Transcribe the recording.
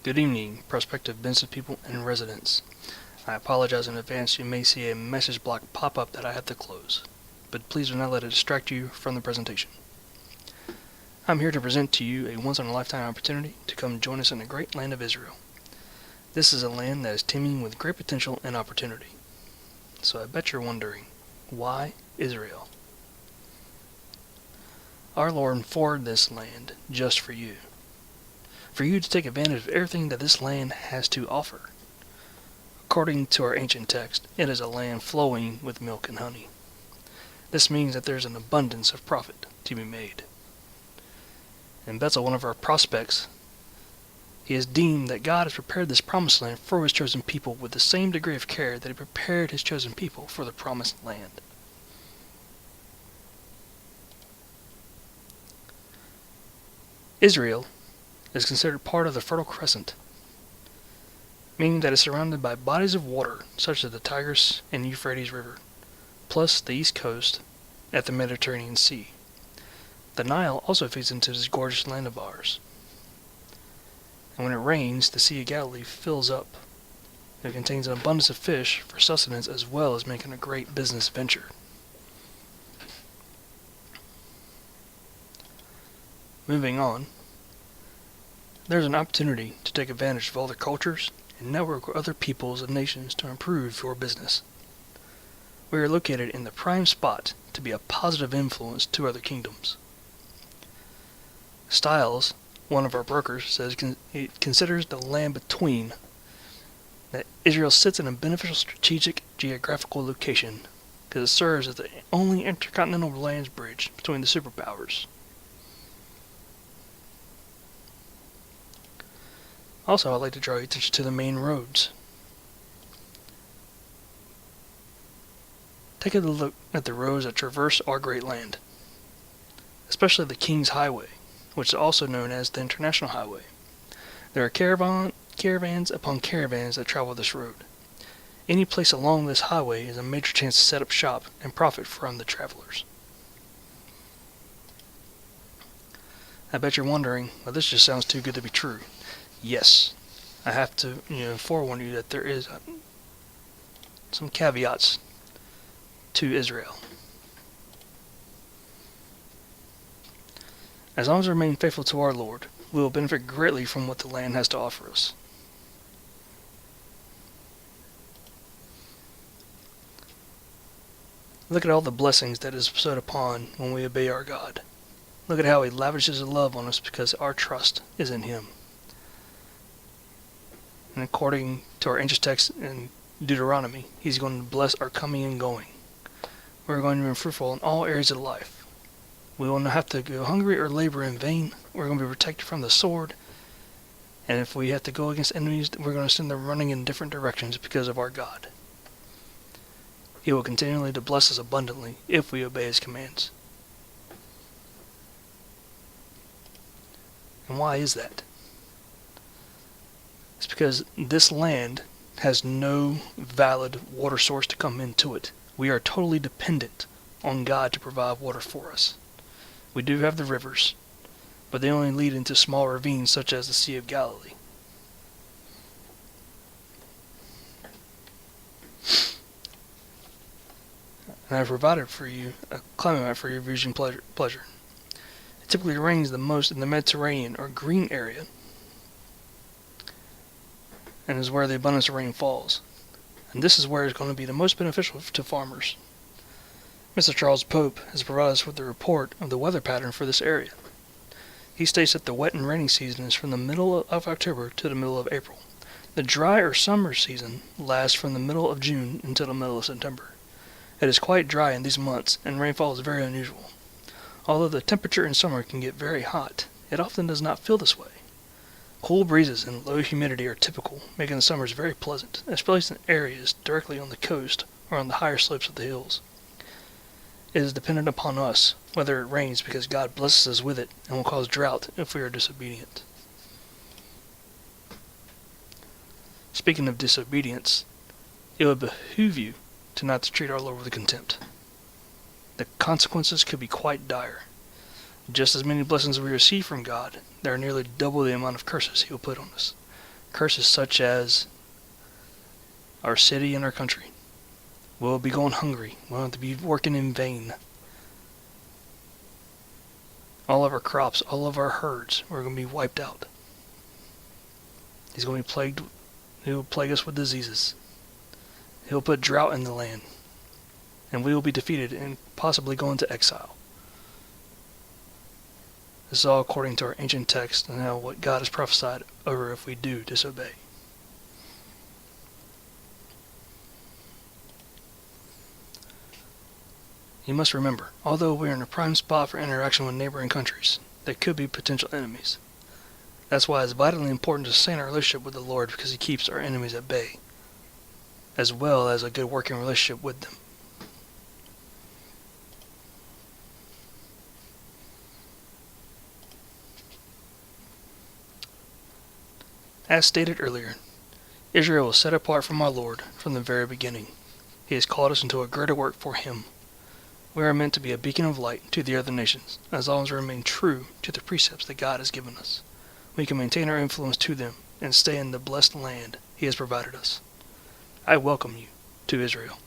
Good evening, prospective business people and residents. I apologize in advance. You may see a message block pop up that I have to close, but please do not let it distract you from the presentation. I'm here to present to you a once-in-a-lifetime opportunity to come join us in the great land of Israel. This is a land that is teeming with great potential and opportunity. So I bet you're wondering, why Israel? Our Lord forwarded this land just for you to take advantage of everything that this land has to offer. According to our ancient text, it is a land flowing with milk and honey. This means that there's an abundance of profit to be made. And Betzel, one of our prospects, he has deemed that God has prepared this promised land for his chosen people with the same degree of care that he prepared his chosen people for the promised land. Israel is considered part of the Fertile Crescent, meaning that it is surrounded by bodies of water such as the Tigris and Euphrates River, plus the east coast at the Mediterranean Sea. The Nile also feeds into this gorgeous land of ours. And when it rains, the Sea of Galilee fills up. It contains an abundance of fish for sustenance as well as making a great business venture. Moving on, there's an opportunity to take advantage of all the cultures and network with other peoples and nations to improve your business. We are located in the prime spot to be a positive influence to other kingdoms. Stiles, one of our brokers, says he considers the land between that Israel sits in a beneficial strategic geographical location because it serves as the only intercontinental land bridge between the superpowers. Also, I'd like to draw your attention to the main roads. Take a look at the roads that traverse our great land, especially the King's Highway, which is also known as the International Highway. There are caravans upon caravans that travel this road. Any place along this highway is a major chance to set up shop and profit from the travelers. I bet you're wondering, well, this just sounds too good to be true. Yes, I have to forewarn you that there is some caveats to Israel. As long as we remain faithful to our Lord, we will benefit greatly from what the land has to offer us. Look at all the blessings that is bestowed upon when we obey our God. Look at how he lavishes his love on us because our trust is in him. And according to our ancient text in Deuteronomy, he's going to bless our coming and going. We're going to be fruitful in all areas of life. We will not have to go hungry or labor in vain. We're going to be protected from the sword. And if we have to go against enemies, we're going to send them running in different directions because of our God. He will continually to bless us abundantly if we obey his commands. And why is that? It's because this land has no valid water source to come into it. We are totally dependent on God to provide water for us. We do have the rivers, but they only lead into small ravines such as the Sea of Galilee. And I've provided for you a climate map for your viewing pleasure. It typically rains the most in the Mediterranean or green area, and is where the abundance of rain falls. And this is where it's going to be the most beneficial to farmers. Mr. Charles Pope has provided us with a report of the weather pattern for this area. He states that the wet and rainy season is from the middle of October to the middle of April. The dry or summer season lasts from the middle of June until the middle of September. It is quite dry in these months, and rainfall is very unusual. Although the temperature in summer can get very hot, it often does not feel this way. Cool breezes and low humidity are typical, making the summers very pleasant, especially in areas directly on the coast or on the higher slopes of the hills. It is dependent upon us whether it rains because God blesses us with it and will cause drought if we are disobedient. Speaking of disobedience, it would behoove you to not to treat our Lord with contempt. The consequences could be quite dire. Just as many blessings we receive from God, there are nearly double the amount of curses he will put on us. Curses such as our city and our country. We'll be going hungry. We'll have to be working in vain. All of our crops, all of our herds, we're going to be wiped out. He's going to be plagued. He'll plague us with diseases. He'll put drought in the land. And we will be defeated and possibly go into exile. This is all according to our ancient text and how what God has prophesied over if we do disobey. You must remember, although we are in a prime spot for interaction with neighboring countries, they could be potential enemies. That's why it's vitally important to sustain our relationship with the Lord, because He keeps our enemies at bay, as well as a good working relationship with them. As stated earlier, Israel was set apart from our Lord from the very beginning. He has called us into a greater work for Him. We are meant to be a beacon of light to the other nations, as long as we remain true to the precepts that God has given us. We can maintain our influence to them and stay in the blessed land He has provided us. I welcome you to Israel.